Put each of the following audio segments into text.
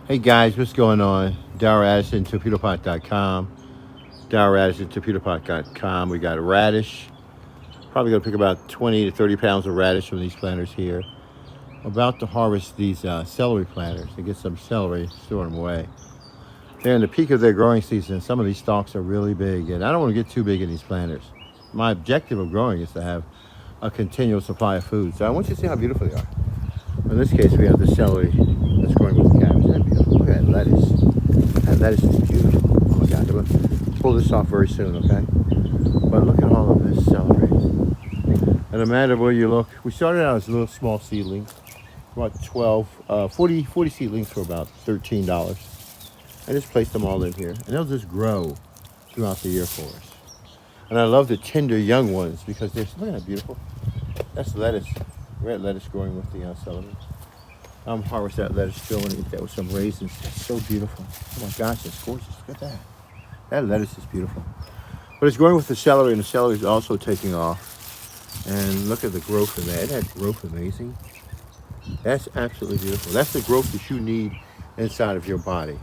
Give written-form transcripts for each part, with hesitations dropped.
Hey guys, what's going on? Darrell Addison, Torpedopot.com. Darrell Addison, Torpedopot.com. We got a radish. Probably going to pick about 20 to 30 pounds of radish from these planters here. About to harvest these celery planters and get some celery, store them away. They're in the peak of their growing season. Some of these stalks are really big, and I don't want to get too big in these planters. My objective of growing is to have a continual supply of food. So I want you to see how beautiful they are. In this case, we have the celery that's growing with the cabbage. Isn't that beautiful? Look at that lettuce. That lettuce is beautiful. Oh my God, I'm gonna pull this off very soon, okay? But look at all of this celery. And no matter where you look, we started out as a little small seedling, about 40 seedlings for about $13. I just placed them all in here, and they'll just grow throughout the year for us. And I love the tender young ones because they're, look at that beautiful. That's lettuce, red lettuce growing with the celery. I'm harvest that lettuce still and eat that with some raisins. It's so beautiful. Oh my gosh, it's gorgeous. Look at that. That lettuce is beautiful. But it's growing with the celery, and the celery is also taking off. And look at the growth in that. Isn't that growth amazing? That's absolutely beautiful. That's the growth that you need inside of your body.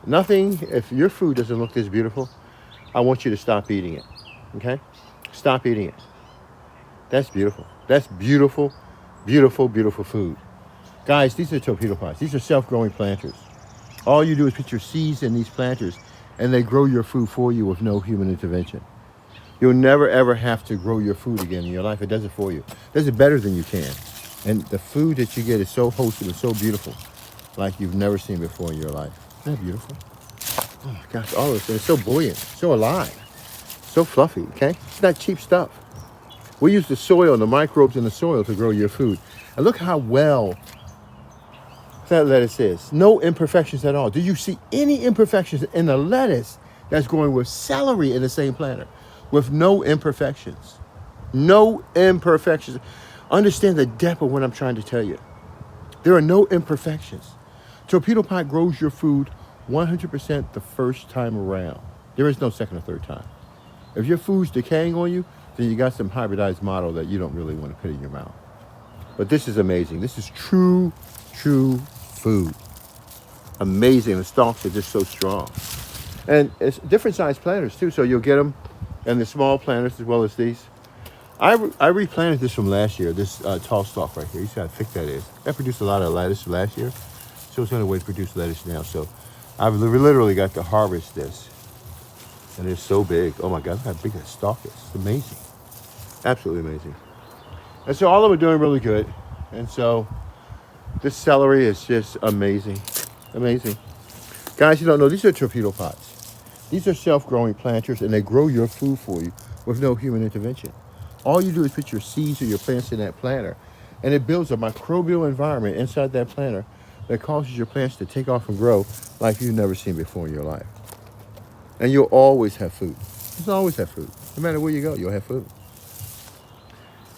Nothing, if your food doesn't look this beautiful, I want you to stop eating it. Okay? Stop eating it. That's beautiful. That's beautiful, beautiful, beautiful food. Guys, these are torpedopots. These are self-growing planters. All you do is put your seeds in these planters, and they grow your food for you with no human intervention. You'll never, ever have to grow your food again in your life. It does it for you. It does it better than you can. And the food that you get is so wholesome and so beautiful, like you've never seen before in your life. Isn't that beautiful? Oh my gosh, all of this. It's so buoyant, so alive, so fluffy, okay? It's not cheap stuff. We use the soil and the microbes in the soil to grow your food. And look how well that lettuce is. No imperfections at all. Do you see any imperfections in the lettuce that's growing with celery in the same planter? With no imperfections. No imperfections. Understand the depth of what I'm trying to tell you. There are no imperfections. Torpedopot grows your food 100% the first time around. There is no second or third time. If your food's decaying on you, then you got some hybridized model that you don't really want to put in your mouth. But this is amazing. This is true food. Amazing. The stalks are just so strong. And it's different size planters too, so you'll get them in the small planters as well as these. I replanted this from last year, this tall stalk right here. You see how thick that is. That produced a lot of lettuce last year, so it's on the way to produce lettuce now. So I've literally got to harvest this. And it's so big. Oh my God, look how big that stalk is. It's amazing. Absolutely amazing. And so all of them are doing really good. And so this celery is just amazing. Amazing. Guys, you don't know, these are torpedopots. These are self-growing planters, and they grow your food for you with no human intervention. All you do is put your seeds or your plants in that planter, and it builds a microbial environment inside that planter that causes your plants to take off and grow like you've never seen before in your life. And you'll always have food. You'll always have food. No matter where you go, you'll have food.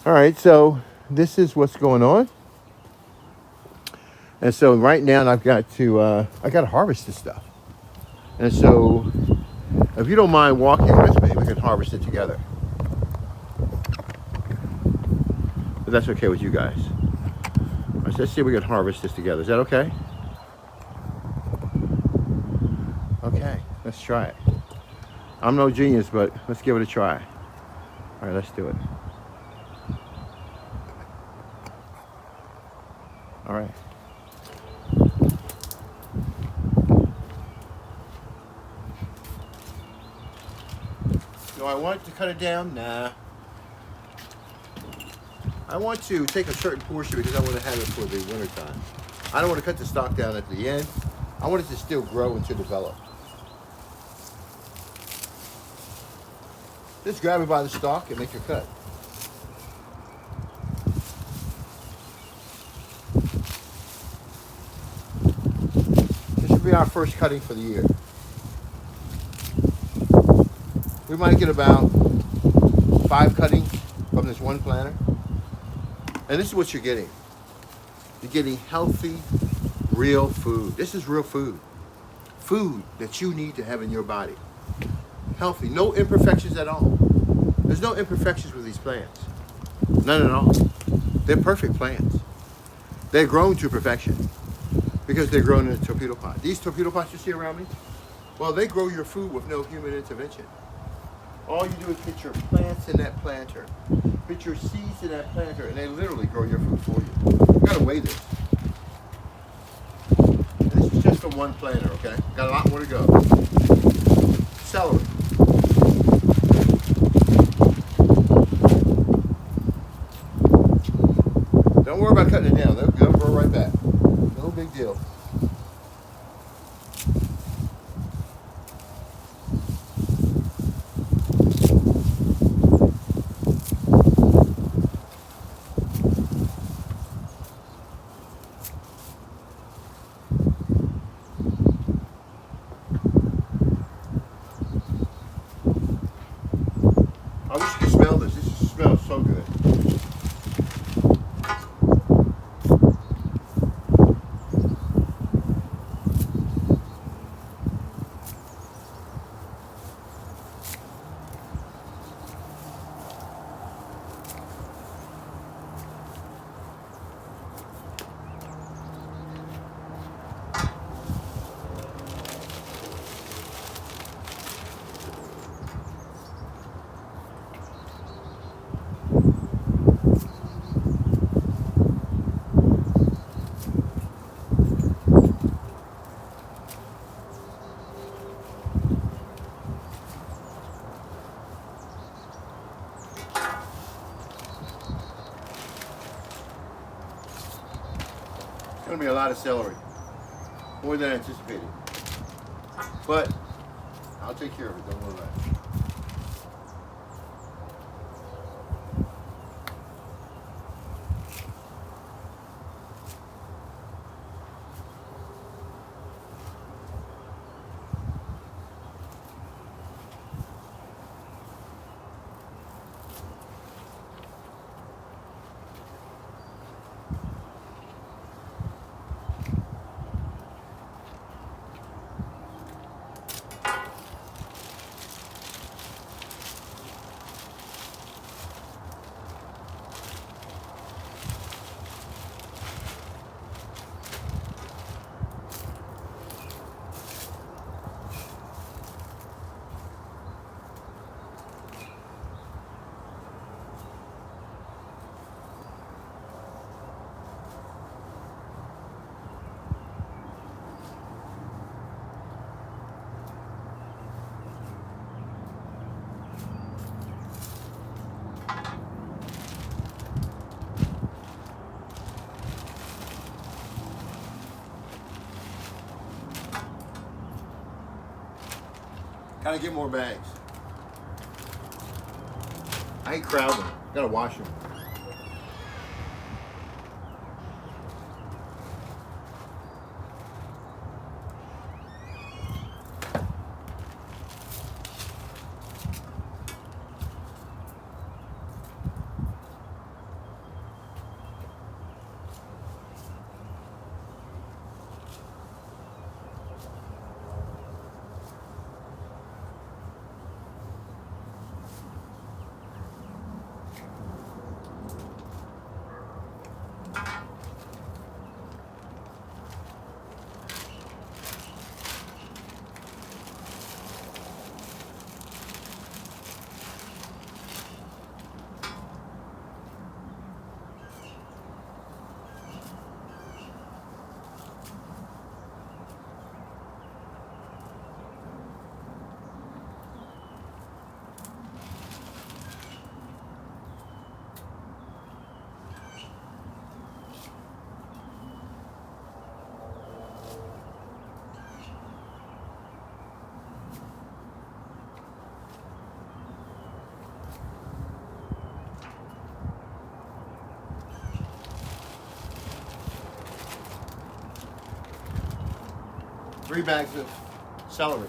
All right, so this is what's going on. And so right now I've got to harvest this stuff. And so if you don't mind walking with me, we can harvest it together. But that's okay with you guys. Let's see if we can harvest this together. Is that okay? Okay, let's try it. I'm no genius, but let's give it a try. All right, let's do it. All right. Do I want to cut it down? Nah. I want to take a certain portion because I want to have it for the winter time. I don't want to cut the stalk down at the end. I want it to still grow and to develop. Just grab it by the stalk and make your cut. This should be our first cutting for the year. We might get about 5 cuttings from this one planter. And this is what you're getting. You're getting healthy, real food. This is real food. Food that you need to have in your body. Healthy, no imperfections at all. There's no imperfections with these plants. None at all. They're perfect plants. They're grown to perfection. because they're grown in a torpedo pot. These torpedo pots you see around me, well, they grow your food with no human intervention. All you do is put your plants in that planter, put your seeds in that planter, and they literally grow your food for you. You gotta weigh this. And this is just from one planter, okay? Got a lot more to go. Celery. Don't worry about cutting it down. They'll grow right back. No big deal. I wish you could smell this. This smells so good. It's going to be a lot of celery, more than anticipated. But I'll take care of it, don't worry about it. Gotta get more bags. I ain't crowding. Gotta wash them. Three bags of celery.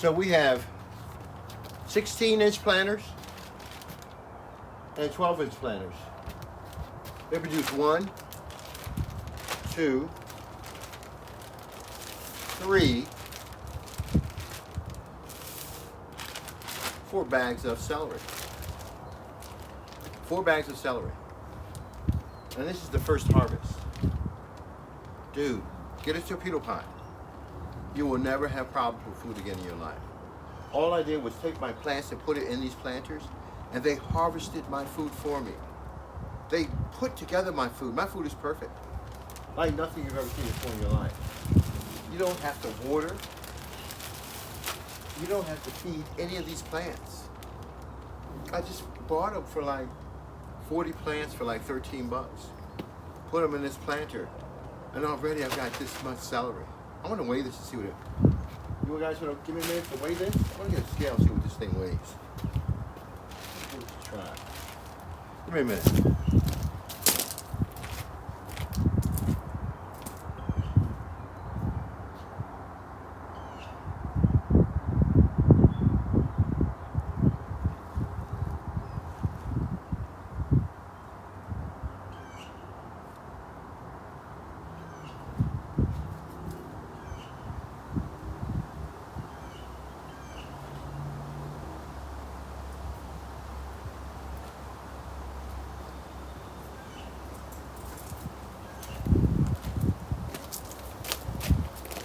So we have 16-inch planters and 12-inch planters. They produce 1, 2, 3, 4 bags of celery. 4 bags of celery. And this is the first harvest. Dude, get a torpedo pot. You will never have problems with food again in your life. All I did was take my plants and put it in these planters, and they harvested my food for me. They put together my food. My food is perfect. Like nothing you've ever seen before in your life. You don't have to water. You don't have to feed any of these plants. I just bought them for like 40 plants for like 13 bucks. Put them in this planter, and already I've got this much celery. I want to weigh this to see what it. You guys want to give me a minute to weigh this? I want to get a scale and see what this thing weighs. Let's try. Give me a minute.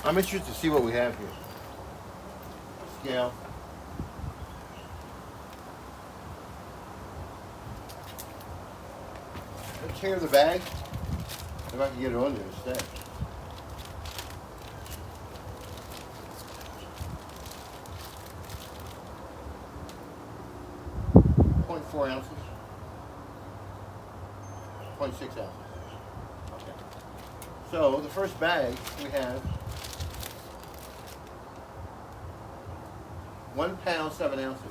I'm interested to see what we have here. Scale. Let's tear the bag. If I can get it on there instead. .4 ounces. 0.6 ounces. Okay. So the first bag we have 1 pound, 7 ounces.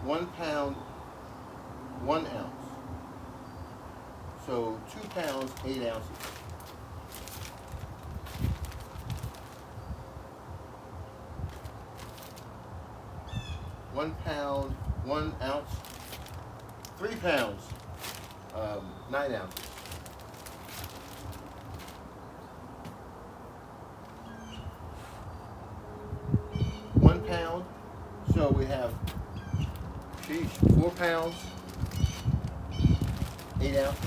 1 pound, 1 ounce. So 2 pounds, 8 ounces. £1 pound, 1 ounce. 3 pounds, 9 ounces. 1 pound, so we have, 4 pounds, 8 ounces.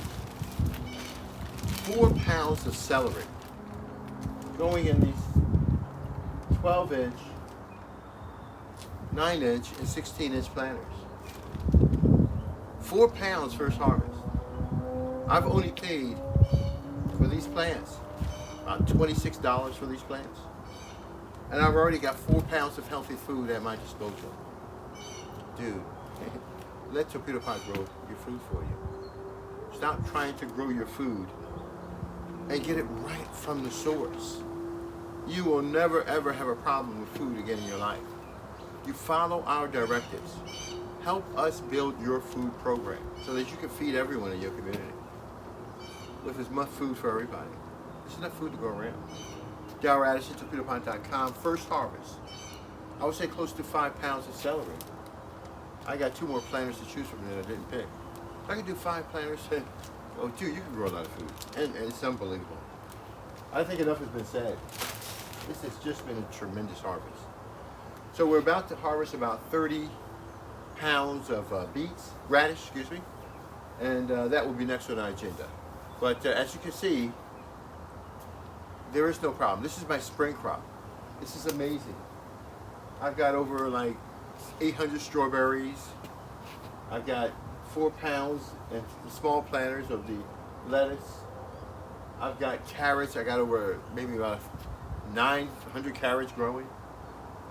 4 pounds of celery going in these 12-inch, 9-inch, and 16-inch planters. 4 pounds first harvest. I've only paid for these plants about $26 for these plants. And I've already got 4 pounds of healthy food at my disposal. Dude, let Torpedopot grow your food for you. Stop trying to grow your food and get it right from the source. You will never ever have a problem with food again in your life. You follow our directives. Help us build your food program so that you can feed everyone in your community with as much food for everybody. There's enough food to go around. Darryl Radish at Torpedopot.com. First harvest. I would say close to 5 pounds of celery. I got 2 more planters to choose from that I didn't pick. I could do 5 planters. Oh, dude, you can grow a lot of food. And it's unbelievable. I think enough has been said. This has just been a tremendous harvest. So we're about to harvest about 30 pounds of radish, and that will be next on our agenda. But as you can see, there is no problem. This is my spring crop. This is amazing. I've got over like 800 strawberries. I've got 4 pounds and small planters of the lettuce. I've got carrots. I got over maybe about 900 carrots growing.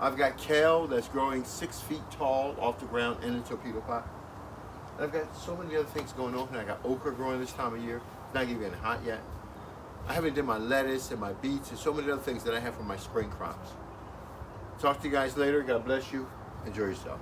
I've got kale that's growing 6 feet tall off the ground in a torpedo pot. And I've got so many other things going on. And I got okra growing this time of year. It's not even hot yet. I haven't done my lettuce and my beets and so many other things that I have for my spring crops. Talk to you guys later. God bless you. Enjoy yourself.